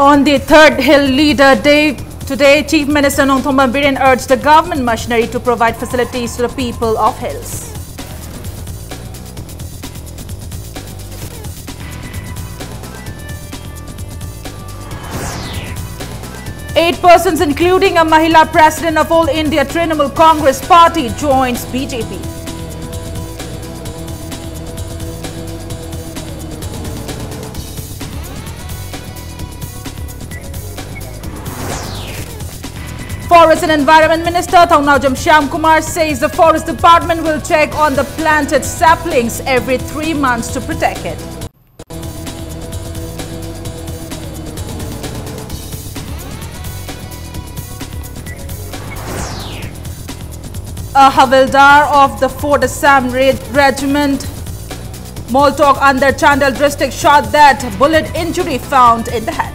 On the third Hill Leader Day today, Chief Minister Nongthong Biren urged the government machinery to provide facilities to the people of Hills. Eight persons, including a Mahila President of All India Trinamool Congress Party, joins BJP. Forest and Environment Minister Thongnaujam Shyam Kumar says the Forest Department will check on the planted saplings every 3 months to protect it. A Havildar of the 4th Assam Regiment, Moltok under Chandel district, shot that bullet injury found in the head.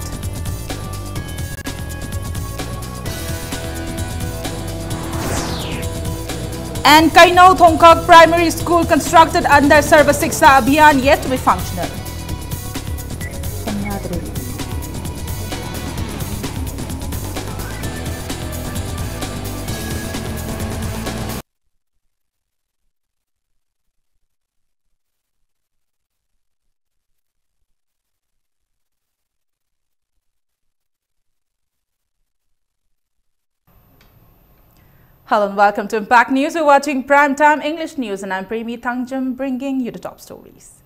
And Kainau Thongkak Primary School, constructed under Sarva Siksha Abhiyan, yet to be functional. Hello and welcome to Impact News. We're watching Primetime English News and I'm Premi Thangjam bringing you the top stories.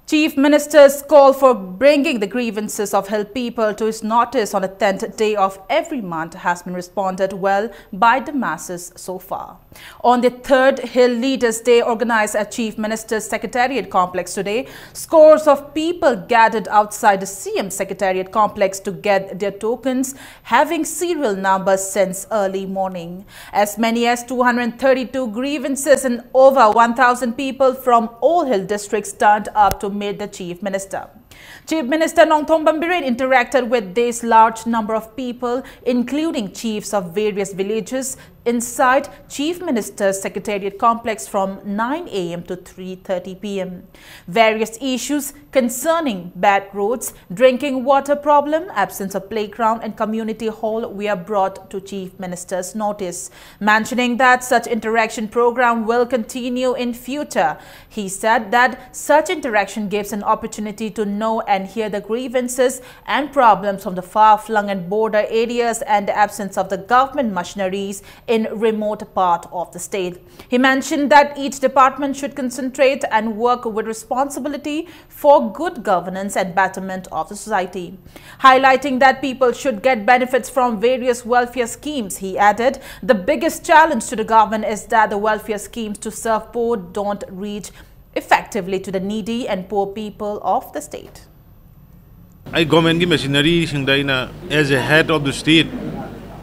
Chief Minister's call for bringing the grievances of Hill people to his notice on the 10th day of every month has been responded well by the masses so far. On the third Hill Leaders Day organized at Chief Minister's Secretariat Complex today, scores of people gathered outside the CM Secretariat Complex to get their tokens, having serial numbers since early morning. As many as 232 grievances and over 1,000 people from all Hill districts turned up to meet the Chief Minister. Chief Minister Nongthong Biren interacted with this large number of people, including chiefs of various villages, inside Chief Minister's Secretariat Complex from 9 a.m. to 3:30 p.m. Various issues concerning bad roads, drinking water problem, absence of playground and community hall were brought to Chief Minister's notice. Mentioning that such interaction program will continue in future, he said that such interaction gives an opportunity to know and hear the grievances and problems from the far-flung and border areas and the absence of the government machineries in remote part of the state. He mentioned that each department should concentrate and work with responsibility for good governance and betterment of the society. Highlighting that people should get benefits from various welfare schemes, he added, the biggest challenge to the government is that the welfare schemes to serve poor don't reach effectively to the needy and poor people of the state. I government machinery as a head of the state,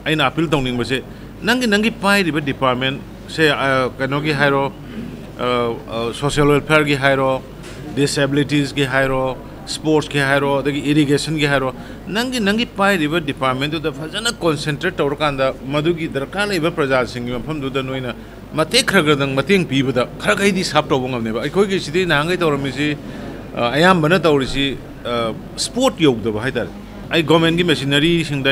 I appeal to Nangi pai department say kanogi hairo social welfare ki hairo disabilities ki hairo sports ki hairo the irrigation ki hairo nangi pai department to the fajana concentrate tawr kanda madugi darkar leba praja sing mafam du da noina mate khragadang mating pibada khragai di sap to bongam neba aikoi ki sidi nangai tawrami si ayam bana tawrisi sport yog da haidar I government ki machinery sing.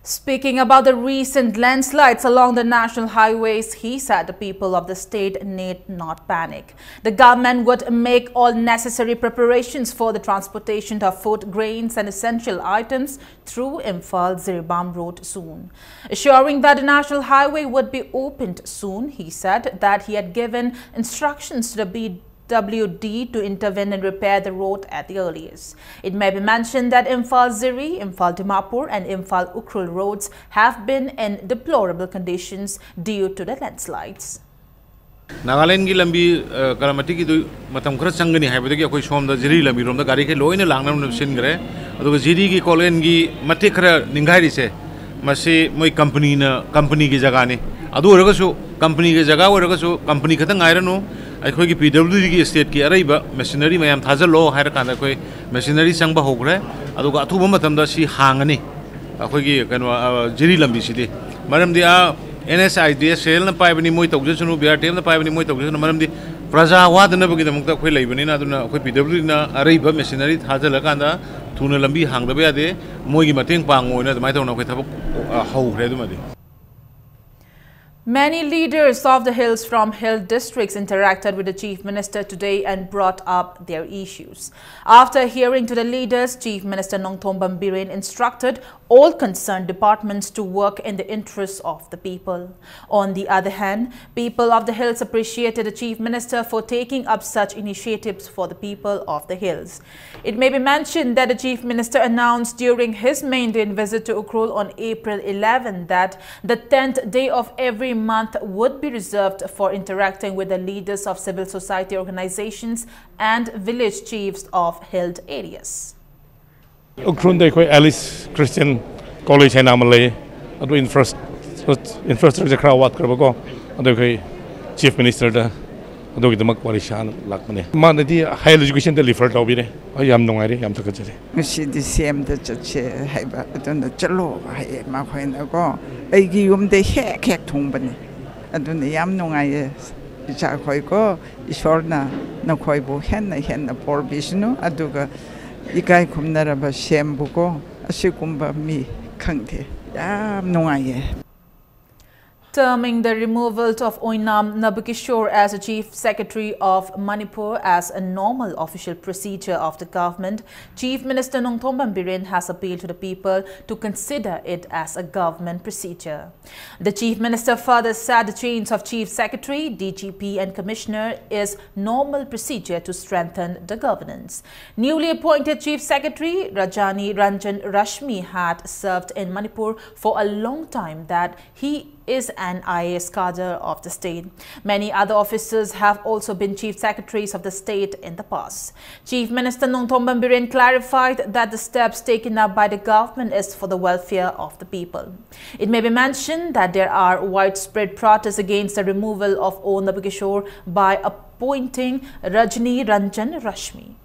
Speaking about the recent landslides along the national highways, he said the people of the state need not panic. The government would make all necessary preparations for the transportation of food, grains and essential items through Imphal-Zirbam road soon. Assuring that the national highway would be opened soon, he said that he had given instructions to the BWD to intervene and repair the road at the earliest. It may be mentioned that Imphal-Ziri, Imphal-Dimapur and Imphal-Ukhrul roads have been in deplorable conditions due to the landslides. Nagaland ki lambi kalamati ki do matam khara changani haibada ki akoi som da Ziri lambi rom da gari ke loina langnam sin gare aduga Ziri ki kolen gi mate khara ningai ri se mase moi company ki jaga ne adu oraga su company ki jaga oraga su company khatang airano aikoi ki PWD ki state ki araiba machinery mayam thajalo haira kanda koi machinery changba hogre aduga athuba matam da si hangani akoi ki kano Ziri lambi sidi maram dia NSIDSL na paibani moi tawjasunu BRTM na paibani moi tawjasunu maram di praja wadana bagi damukta khoi laibani na aduna khoi PWD na araiba machinery thajala kanda thuna lambi hang da ba de moi gi mateng pang ngoi na mai tawna khoi thabak hau khre du ma di. Many leaders of the hills from hill districts interacted with the Chief Minister today and brought up their issues. After hearing to the leaders, Chief Minister Nongthombam Biren instructed all concerned departments to work in the interests of the people. On the other hand, people of the hills appreciated the Chief Minister for taking up such initiatives for the people of the hills. It may be mentioned that the Chief Minister announced during his maiden visit to Ukhrul on April 11 that the 10th day of every month would be reserved for interacting with the leaders of civil society organizations and village chiefs of hilled areas. Ukhrul dei khoi Alice Christian College hai nam le adu infrastructure khra wat kar ko adu khoi Chief Minister da adu gi damak palishan lak mane man di higher education da refer taw bi ne yam nongai re yam thak jare ngasi di sem da chache hai ba adu na chalo hai ma khoi na ko ai gi yum de hek hek thong bane adu na yam nongai cha khoi ko ishor na khoi bo hen na por bisnu adu ga ikai khumnara ba sem bu ko asikumba mi khangthe yam nongai terming the removal of Oinam Nabukishore as a Chief Secretary of Manipur as a normal official procedure of the government, Chief Minister Nongthombam Biren has appealed to the people to consider it as a government procedure. The Chief Minister further said the change of Chief Secretary, DGP and Commissioner is normal procedure to strengthen the governance. Newly appointed Chief Secretary Rajani Ranjan Rashmi had served in Manipur for a long time that he is an IAS cadre of the state. Many other officers have also been Chief Secretaries of the state in the past. Chief Minister Nongthombam Biren clarified that the steps taken up by the government is for the welfare of the people. It may be mentioned that there are widespread protests against the removal of O. Nabukishore by appointing Rajani Ranjan Rashmi.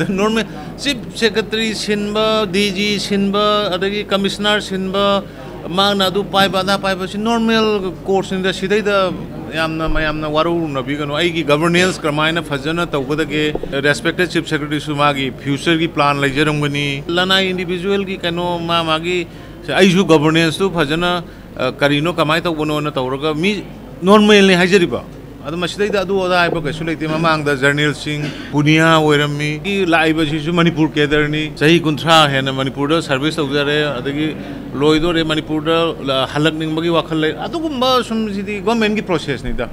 Normal Chief Secretary Sinba, DG Sinba, adagi Commissioner Sinba, Magna do Paiba na Paiba normal course in the Shida Yamna Mayamna Waru Nabigano Aigi governance Kramina Fazana Tawudake respected Chief Secretary Sumagi, future plan like Jerumani, Lana individual ki kano mamagi Aishu governance to Fazana Karino Kamaita Wono Tauraga me normally Hajariba. Adu masjid ida adu oda aiba kasu leite mamang da Jarnil Singh Punia oirami ki laiba sisu Manipur kedarni sahi kunthra hena Manipur da service tawjare adagi loido re Manipur da halak ningbagi wakhal le adu gumba sum sidi government ki process ni da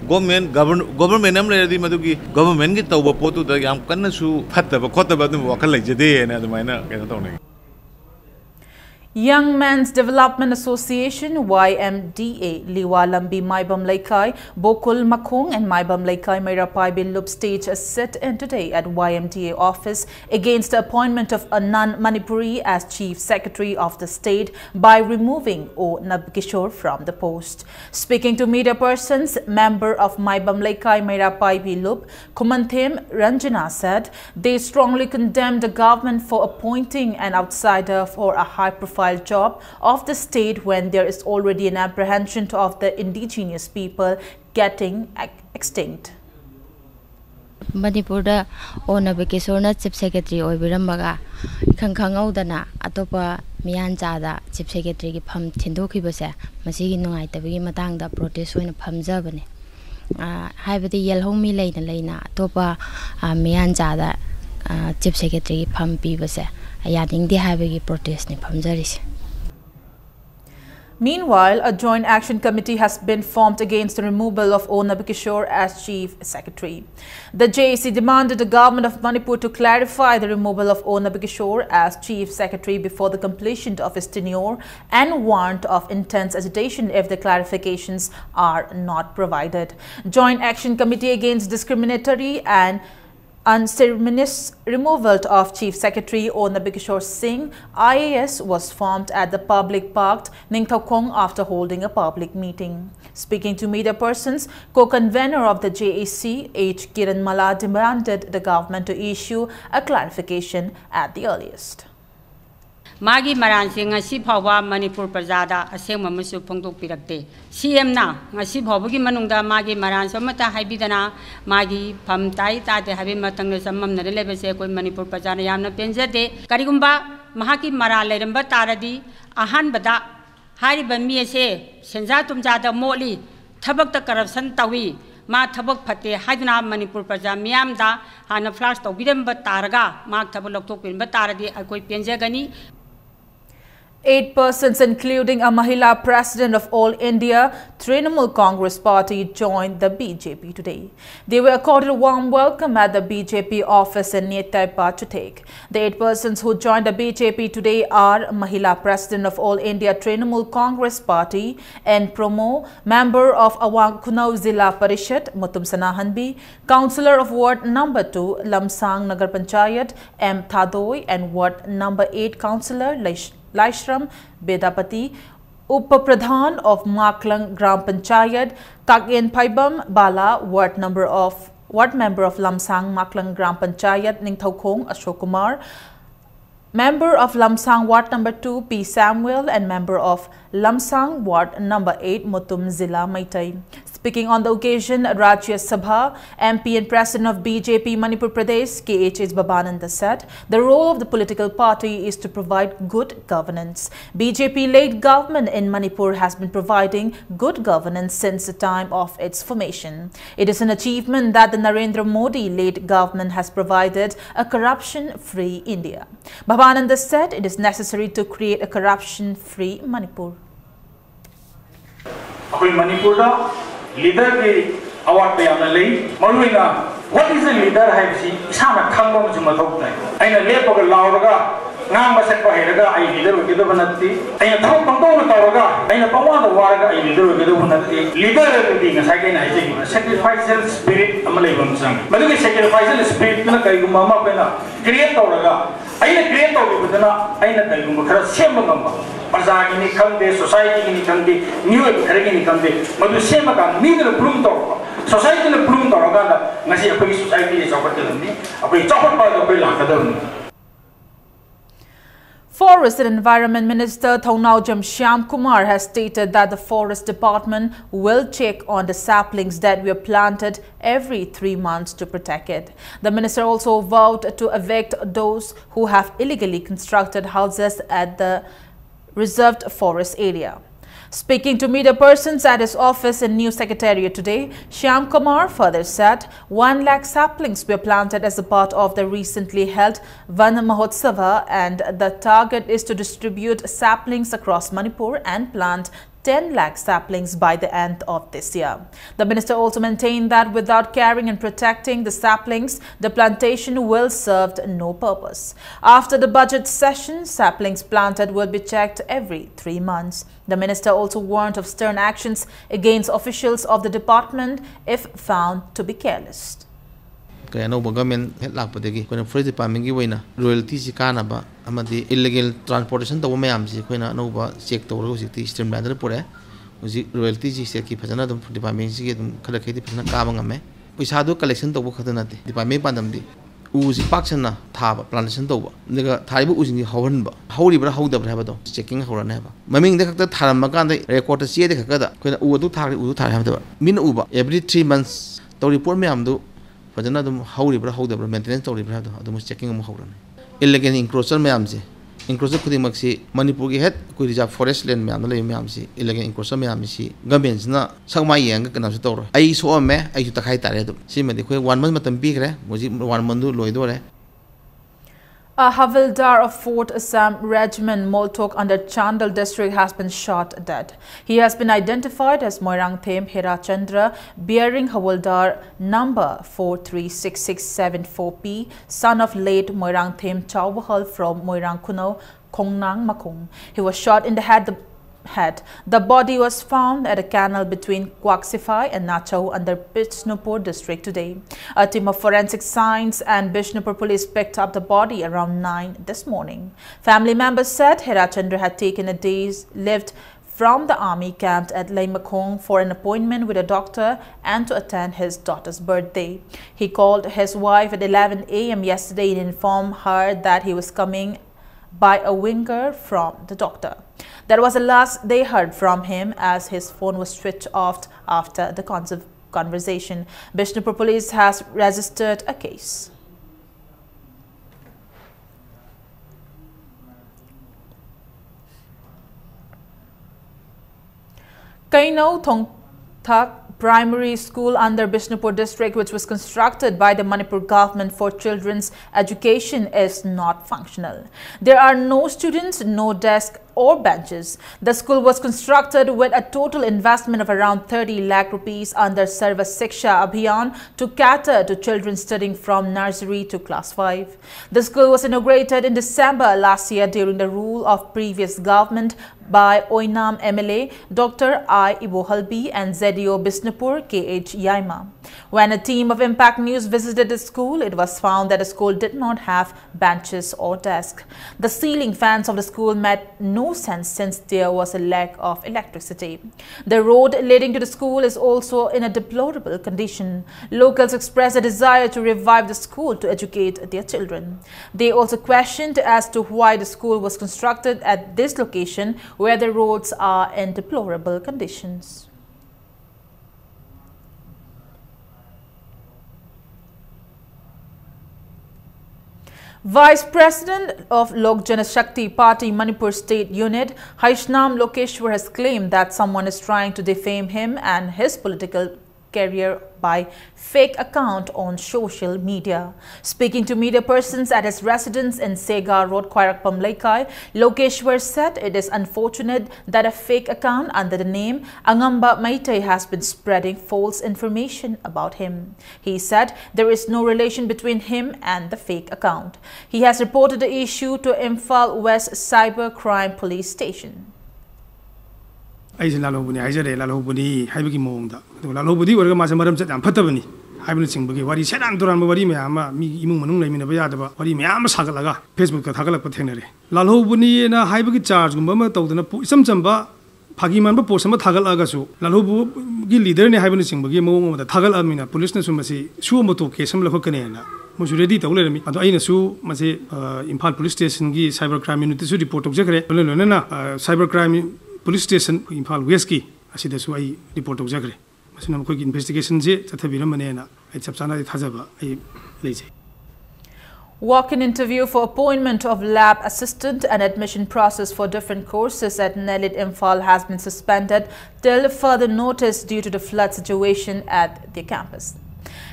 government am le di madugi government ki tawba potu da yam kanna su phattaba khotaba du wakhal le jade na adu maina kaisa tawne. Young Men's Development Association YMDA Liwa Lambi Maibam Laikai Bokul Makong and Maibam Laikai Mairapai Binlup stage a sit-in today at YMDA office against the appointment of a non-Manipuri as Chief Secretary of the state by removing O. Nabukishore from the post. Speaking to media persons, member of Maibam Laikai Mairapai Binlup Kumanthem Ranjana said they strongly condemned the government for appointing an outsider for a high-profile job of the state when there is already an apprehension of the indigenous people getting extinct. Manipur da O. Nabukishore na Chief Secretary oibirambaga khangkhangaudana atopa miyan chada Chief Secretary ki pham thindokibase masigi nungaitabagi matangda protest oina phamjabane haibadi yelhongmi leina atopa miyan chada Chief Secretary ki pham pibase protest ni phamjarisi. Meanwhile, a joint action committee has been formed against the removal of O. Nabukishore as Chief Secretary. The JAC demanded the government of Manipur to clarify the removal of O. Nabukishore as Chief Secretary before the completion of his tenure and warned of intense agitation if the clarifications are not provided. Joint Action Committee Against Discriminatory and Unceremonious removal of Chief Secretary O. Nabukishore Singh IAS was formed at the public park Ningthakong after holding a public meeting. Speaking to media persons, co-convener of the JAC H. Kiranmala demanded the government to issue a clarification at the earliest. Magi Maransi ngasi phawa Manipur Prajada aseng mamasu phongdok pirakte CM na ngasi phawagi manungda magi maran somata haibidana magi phamtai ta de habi matang ne samam na lebese koi Manipur Prajana yamna penjade karigumba mahaki mara leramba taradi ahan bada hariba mi ase senja tumja da moli thabak ta corruption tawi ma thabak phate haidna Manipur Praja miyam da hana flash tawbiramba taraga ma thabak loktok pinba taradi akoi penjagani. 8 persons, including a Mahila president of All India Trinamool Congress Party, joined the BJP today. They were accorded a warm welcome at the BJP office in Netai Pachutek. The 8 persons who joined the BJP today are Mahila president of All India Trinamool Congress Party, N. Promo, member of Awang Kunau Zilla Parishad, Mutum Sanahanbi, councillor of Ward Number 2, Lamsang Nagar Panchayat, M. Thadoi, and Ward Number 8 councillor Laishram Bedapati, Upapradhan of Maklang Gram Panchayat, Kagin Paibam Bala, Ward member of Lamsang Maklang Gram Panchayat, Ningthaukhong Ashok Kumar, member of Lamsang Ward number 2 P. Samuel, and member of Lamsang Ward number 8 Mutum Zilla Maitai. Speaking on the occasion, Rajya Sabha MP and President of BJP Manipur Pradesh K.H. Babananda said the role of the political party is to provide good governance. BJP-led government in Manipur has been providing good governance since the time of its formation. It is an achievement that the Narendra Modi-led government has provided a corruption-free India. Babananda said it is necessary to create a corruption-free Manipur. Leader ki award pe amna lei maluina what is a leader hai si isana khangba mu juma thok tai aina lepa ga lauraga ngam ba sakpa heraga ai leader ke do banati aina thok pangdo na tawraga aina pawwa da waraga ai leader ke do banati leader ke ding sai ke nai se sacrificial spirit amalai bam sang madu ke sacrificial spirit na kai gumma ma pe na create tawraga aina create tawi budana aina kai gumma khara sem ngamba Parjagi ni kande, society ni kande, new kharagi ni kande, madu sema ka neither bloom to society le bloom to ga ngasi apoi society le chawat ni apoi chawat pa apoi la ka ni. Forest and Environment Minister Thaunaujam Shyam Kumar has stated that the Forest Department will check on the saplings that were planted every 3 months to protect it. The minister also vowed to evict those who have illegally constructed houses at the reserved forest area. Speaking to media persons at his office in New Secretariat today, Shyam Kumar further said 1 lakh saplings were planted as a part of the recently held Van Mahotsava, and the target is to distribute saplings across Manipur and plant 10 lakh saplings by the end of this year. The minister also maintained that without caring and protecting the saplings, the plantation will serve no purpose. After the budget session, saplings planted will be checked every 3 months. The minister also warned of stern actions against officials of the department if found to be careless. Kaya no government het lakpadegi koina forest department gi waina royalty si kana ba amadi illegal transportation to mayam si koina no ba check to ro si streamline da pore uji royalty si se ki phajana dum department si dum khala khedi phajana ka ngame paisa do collection to khadana te department pandam di uji paksana thaba plantation to ba nega thaibu uji hawan ba hauri bra hauda bra ba do checking hawrana ba maming de khakta tharam ma kan de record si de khakada koina u du thari u thari ha ba min u ba every 3 months to report me am do Fajana dum hauri bra hauda bra maintenance tori bra do checking mu hauran illegal encroacher mayam se encroacher khudi maksi Manipur gi het ku reserve forest land mayam le mayam si illegal encroacher mayam si government na sakma yang ka na su tor ai so me ai su takai tare do si me de khoi 1 month matam bi gre moji 1 month du loi do re. A Havildar of Fort Assam Regiment Moltok under Chandal district has been shot dead. He has been identified as Moirang Them Herachandra, bearing Havildar number 436674P, son of late Moirang Them Chawahal from Moirang Kuno, Kongnang Makong. He was shot in the head. The body was found at a canal between Kwaksifai and Nachau under Bishnupur district today. A team of forensic science and Bishnupur police picked up the body around 9 this morning. Family members said Herachandra had taken a day's leave from the army camp at Laimakong for an appointment with a doctor and to attend his daughter's birthday. He called his wife at 11 a.m. yesterday and informed her that he was coming by a winger from the doctor. That was the last they heard from him, as his phone was switched off after the conversation. Bishnupur police has registered a case. Kainau Thongthak Primary School under Bishnupur district, which was constructed by the Manipur government for children's education, is not functional. There are no students, no desk or benches. The school was constructed with a total investment of around 30 lakh rupees under Sarva Shiksha Abhiyan to cater to children studying from nursery to class 5. The school was inaugurated in December last year during the rule of previous government by Oinam MLA Dr. I. Ibohalbi and ZDO Bishnupur K.H. Yaima. When a team of Impact News visited the school, it was found that the school did not have benches or desks. The ceiling fans of the school made no sense since there was a lack of electricity. The road leading to the school is also in a deplorable condition. Locals expressed a desire to revive the school to educate their children. They also questioned as to why the school was constructed at this location where the roads are in deplorable conditions. Vice President of Lok Janashakti Party Manipur State Unit, Haishnam Lokeshwar, has claimed that someone is trying to defame him and his political career by fake account on social media. Speaking to media persons at his residence in Sega Road, Khairakpam Laikai, Lokeshwar said it is unfortunate that a fake account under the name Angamba Maitei has been spreading false information about him. He said there is no relation between him and the fake account. He has reported the issue to Imphal West Cyber Crime Police Station. I said, Lalobuni, I said, Lalobuni, Habiki Monda. Lalobudi, where my madam said, I'm Patabani. I will sing Buggy. What he said, I'm Duran Bavariama, me, Imun, in the Bayadaba, what he may am Sagalaga, Facebook, Tagala Potenary. Lalobuni and a Habiki charge, Gumma, told some Jamba, Pagiman, Posama Tagalagasu, Lalobu, leader in the Habini sing Buggy Mo, the Tagal Amina, police Sumasi, Sumoto, Kesam Lahokanena. Most ready to let me. And I know, Mase, Impal Police Station, cybercrime unit report of Jacare, cybercrime. Police station in Impal Wesky, I see that's why report of Zagre. As no quick investigation, Tatabiramanena, it's Sapsana Hazaba, a lazy. Walk-in interview for appointment of lab assistant and admission process for different courses at Nelit Imphal has been suspended till further notice due to the flood situation at the campus.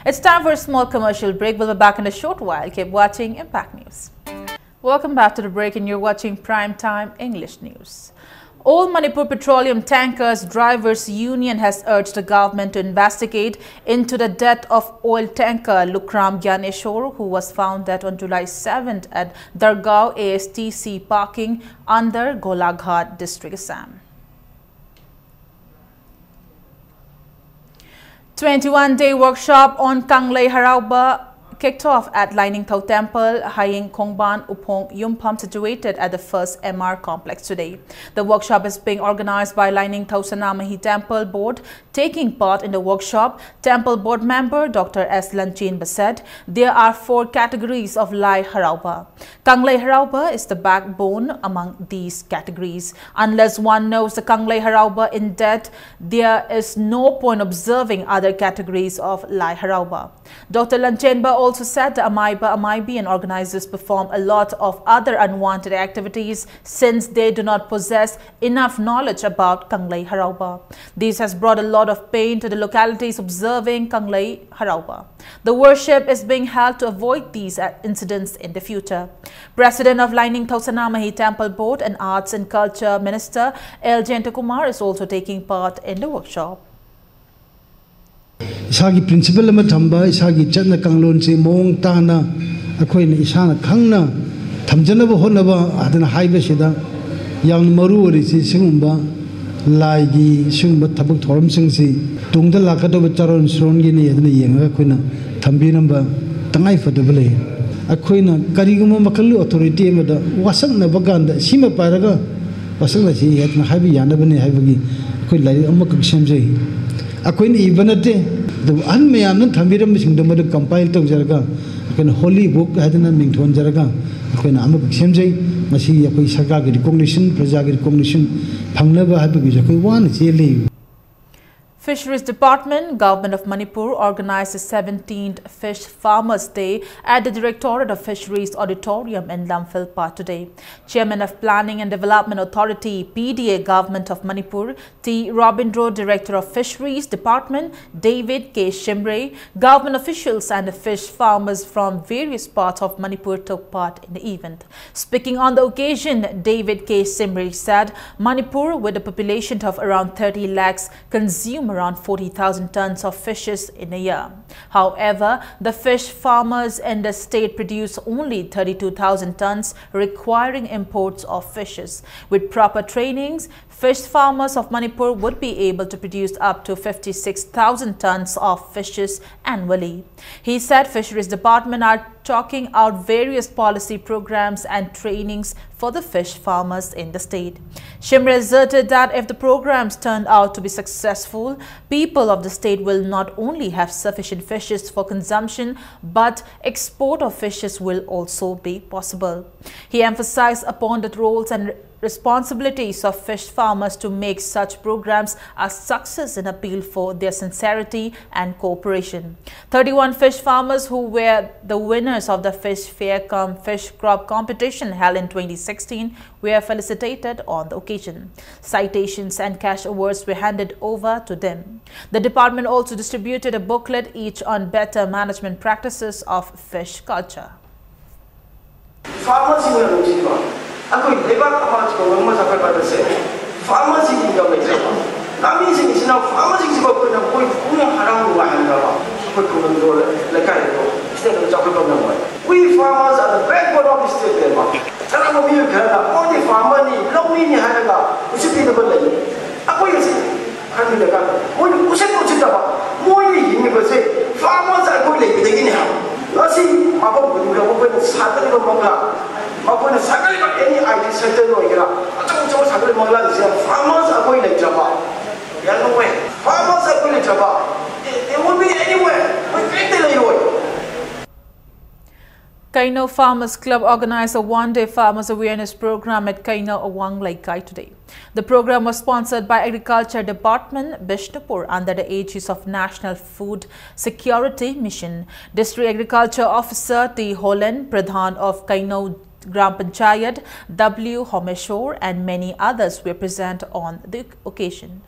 It's time for a small commercial break. We'll be back in a short while. Keep watching Impact News. Welcome back to the break, and you're watching Primetime English News. All Manipur Petroleum Tankers Drivers Union has urged the government to investigate into the death of oil tanker Lukram Gyaneshwar, who was found dead on July 7th at Dargaon ASTC parking under Golaghat district, Assam. 21-day workshop on Kanglei Harauba kicked off at Lining Thau Temple, Haying Kongban Upong Yumpam, situated at the first MR complex today. The workshop is being organized by Lining Thau Sanamahi Temple Board. Taking part in the workshop, Temple Board member Dr. S. Lanchin said there are 4 categories of Lai Harauba. Kanglei Harauba is the backbone among these categories. Unless one knows the Kanglei Harauba in depth, there is no point observing other categories of Lai Harauba. Dr. Lanchenba also said the Amaibi and organizers perform a lot of other unwanted activities since they do not possess enough knowledge about Kanglei Harauba. This has brought a lot of pain to the localities observing Kanglei Harauba. The worship is being held to avoid these incidents in the future. President of Lining Thau Sanamahi Temple Board and Arts and Culture Minister L. Jentakumar is also taking part in the workshop. Isagi principle ama thamba isagi chatna kanglon se mong tana akhoina isana khangna thamjanaba honaba adana haiba sida yang maru ori si singumba laigi singumba thabak thoram singsi tungda lakadoba charon sron gi ni adana yenga akhoina thambinamba tangai fadabale akhoina kariguma makalu authority amada wasakna baganda sima paraga wasakna si yatna haibi yanabani haibagi akhoi lai amma kaksemjai Akoin ibanate the unmayan Tamiram Singdom compiled to Jaraga, a holy book had an Mington Jaraga, Akoin Amak Semjay, masi akoi sarkar gi recognition praja gi recognition phangnaba habagi jakoi wan cheli. Fisheries Department, Government of Manipur organized the 17th Fish Farmers Day at the Directorate of Fisheries Auditorium in Lamphilpa today. Chairman of Planning and Development Authority, PDA, Government of Manipur, T. Robindro, Director of Fisheries Department, David K. Shimre, government officials and the fish farmers from various parts of Manipur took part in the event. Speaking on the occasion, David K. Shimre said Manipur, with a population of around 30 lakhs, consume around 40,000 tons of fishes in a year. However, the fish farmers in the state produce only 32,000 tons, requiring imports of fishes. With proper trainings, fish farmers of Manipur would be able to produce up to 56,000 tons of fishes annually. He said Fisheries Department are chalking out various policy programs and trainings for the fish farmers in the state. Shimre asserted that if the programs turned out to be successful, people of the state will not only have sufficient fishes for consumption, but export of fishes will also be possible. He emphasized upon the roles and responsibilities of fish farmers to make such programs a success and appeal for their sincerity and cooperation. 31 fish farmers who were the winners of the Fish Fair cum Fish Crop competition held in 2016 were felicitated on the occasion. Citations and cash awards were handed over to them. The department also distributed a booklet each on better management practices of fish culture. Aku lebat apa cakap orang macam apa pada saya. Farmers ini juga macam apa. Kami sini sini farmers ini juga pun nak koi punya haram luar hendak. Koi kau menjual lekai itu. Kita nak cakap apa nama? We farmers are the backbone of the state. Kalau kami kerana only farmer ni, long ni hendak. Usi tidak boleh. Aku yang sini kami dekat. Mui usi tu cerita apa? Mui ini bersih. Farmers are koi lagi begini ham. Nasi apa pun kita pun satu ni pun mangga. Apa nak sakit ini IT sector tu kira. Macam sakit mangla dia farmers apa yang jawab. Yang mana farmers apa yang jawab. It would be anywhere. We can't tell you. Kaino Farmers Club organized a one-day farmers awareness program at Kaino Awang Laikai today. The program was sponsored by Agriculture Department, Bishnupur, under the aegis of National Food Security Mission. District Agriculture Officer T. Holen, Pradhan of Kaino Gram Panchayat, W. Homeshwar, and many others were present on the occasion.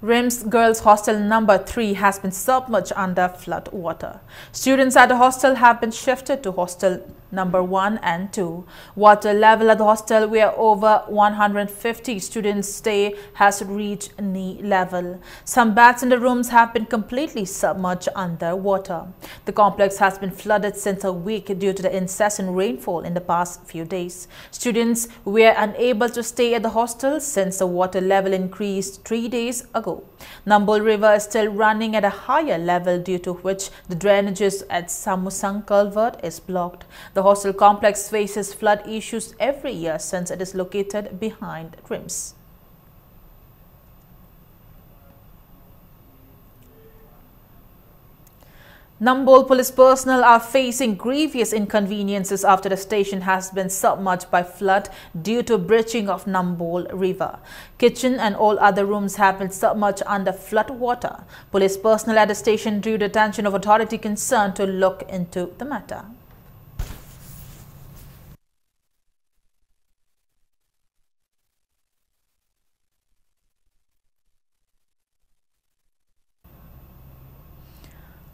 RIMS Girls Hostel number 3 has been submerged under flood water. Students at the hostel have been shifted to hostel number 1 and 2. Water level at the hostel where over 150 students stay has reached knee level. Some beds in the rooms have been completely submerged under water. The complex has been flooded since a week due to the incessant rainfall in the past few days. Students were unable to stay at the hostel since the water level increased 3 days ago. Nambol River is still running at a higher level, due to which the drainages at Samusang Culvert is blocked. The hostel complex faces flood issues every year since it is located behind RIMS. Nambol police personnel are facing grievous inconveniences after the station has been submerged by flood due to breaching of Nambol River. Kitchen and all other rooms have been submerged under flood water. Police personnel at the station drew the attention of authority concerned to look into the matter.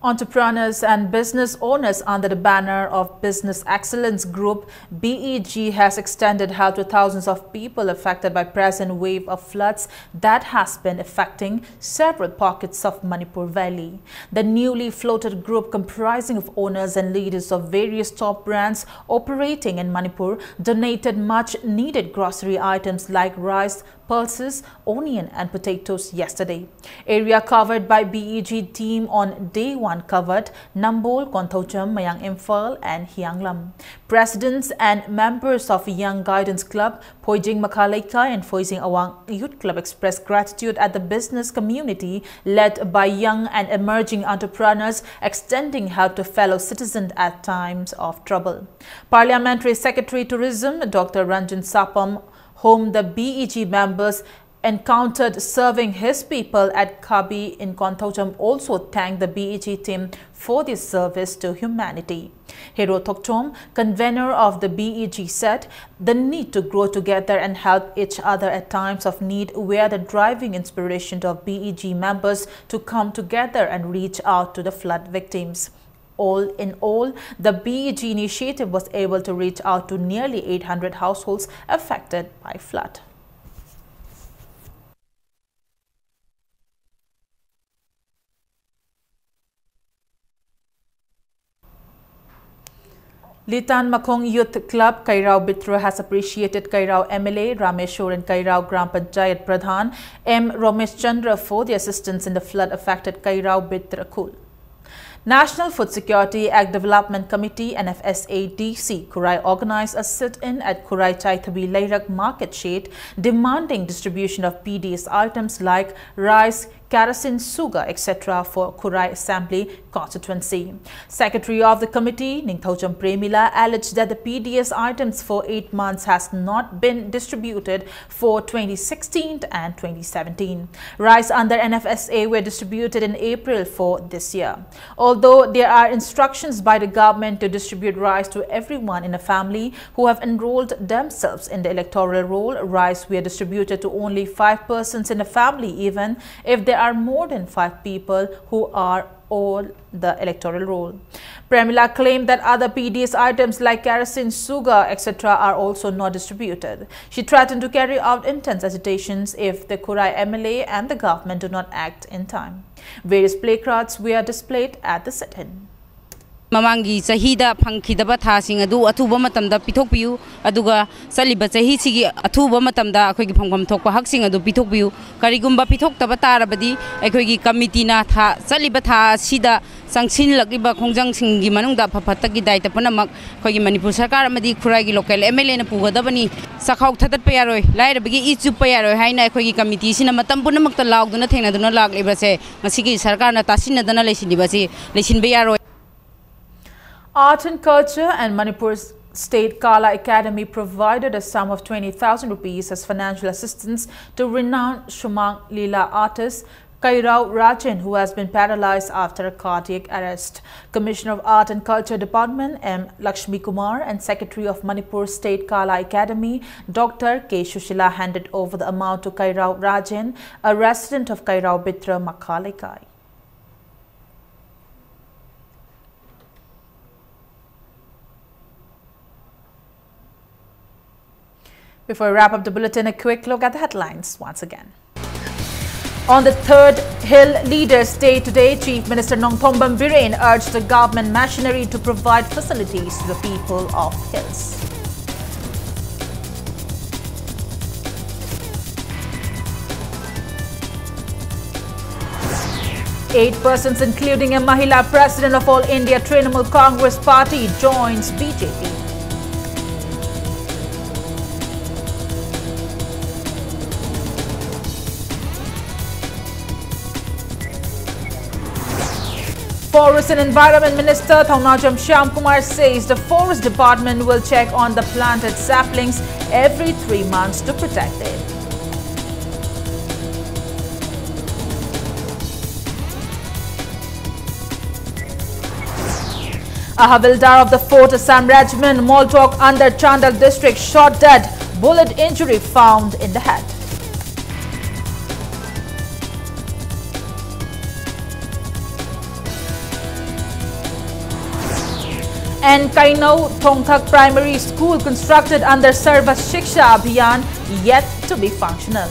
Entrepreneurs and business owners under the banner of Business Excellence Group, BEG, has extended help to thousands of people affected by present wave of floods that has been affecting several pockets of Manipur Valley. The newly floated group, comprising of owners and leaders of various top brands operating in Manipur, donated much needed grocery items like rice, pulses, onion and potatoes yesterday. Area covered by BEG team on day 1 covered Nambol, Konthaucham, Mayang Imphal and Hianglam. Presidents and members of Young Guidance Club, Poijing Makhalaika and Foizing Awang Youth Club expressed gratitude at the business community led by young and emerging entrepreneurs extending help to fellow citizens at times of trouble. Parliamentary Secretary Tourism Dr. Ranjan Sapam, whom the BEG members encountered serving his people at Kabi in Konthaucham, also thanked the BEG team for their service to humanity. Hero Thokchom, convener of the BEG, said the need to grow together and help each other at times of need were the driving inspiration of BEG members to come together and reach out to the flood victims. All in all, the BEG initiative was able to reach out to nearly 800 households affected by flood. Litan Makong Youth Club Kairao Bitra has appreciated Kairao MLA Rameshwar and Kairao Gram Panchayat Pradhan M. Ramesh Chandra for the assistance in the flood-affected Kairao Bitra Kul. National Food Security Act Development Committee NFSA-DC Kurai organized a sit-in at Kurai Chaithabi Lairak Market Shade demanding distribution of PDS items like rice, kerosene, sugar, etc. for Kurai Assembly constituency. Secretary of the committee, Ningthaucham Premila, alleged that the PDS items for 8 months has not been distributed for 2016 and 2017. Rice under NFSA were distributed in April for this year. Although there are instructions by the government to distribute rice to everyone in a family who have enrolled themselves in the electoral roll, rice were distributed to only 5 persons in a family even if there are more than 5 people who are all the electoral roll. Premila claimed that other PDS items like kerosene, sugar, etc. are also not distributed. She threatened to carry out intense agitations if the Kurai MLA and the government do not act in time. Various placards were displayed at the sit-in. Mamangi Sahida Pankidaba Tasing Adu Atuba Matamda Pitokpiu, Aduga Saliba Sahisi Atuba Matamda, Kogi Pangam Tokpa Haxing Adu Pitokpiu, Karigumba Pitok Tabatarabadi, Ekogi Kamitina, Salibata, Sida, Sangsin Lakiba Kongjang Singi Manunda Papataki Daita Panamak, Kogi Manipur Sakar Madi Kuragi local MLN Pugadabani, Sakau Tatat Payaro, Laira Bigi Isu Payaro, Haina Kogi Committee, Sinamatampuna Lag, Donatina, Donalag Librase, Masiki Sarkana Tasina Dana Lesin Libasi, Lesin Bayaro. Art and Culture and Manipur State Kala Academy provided a sum of 20,000 rupees as financial assistance to renowned Shumang Leela artist Kairao Rajan, who has been paralyzed after a cardiac arrest. Commissioner of Art and Culture Department M. Lakshmi Kumar and Secretary of Manipur State Kala Academy Dr. K. Shushila handed over the amount to Kairao Rajan, a resident of Kairao Bitra Makhalikai. Before we wrap up the bulletin, a quick look at the headlines once again. On the third Hill Leaders Day today, Chief Minister Nongthombam Biren urged the government machinery to provide facilities to the people of Hills. Eight persons, including a Mahila President of All India Trinamool Congress Party, joins BJP. Forest and Environment Minister Thaunajam Shyam Kumar says the Forest Department will check on the planted saplings every 3 months to protect it. A Havildar of the 4th Assam Regiment, Moltok under Chandak district, shot dead, bullet injury found in the head. And Kainau Thongthak Primary School constructed under Sarva Shiksha Abhiyan yet to be functional.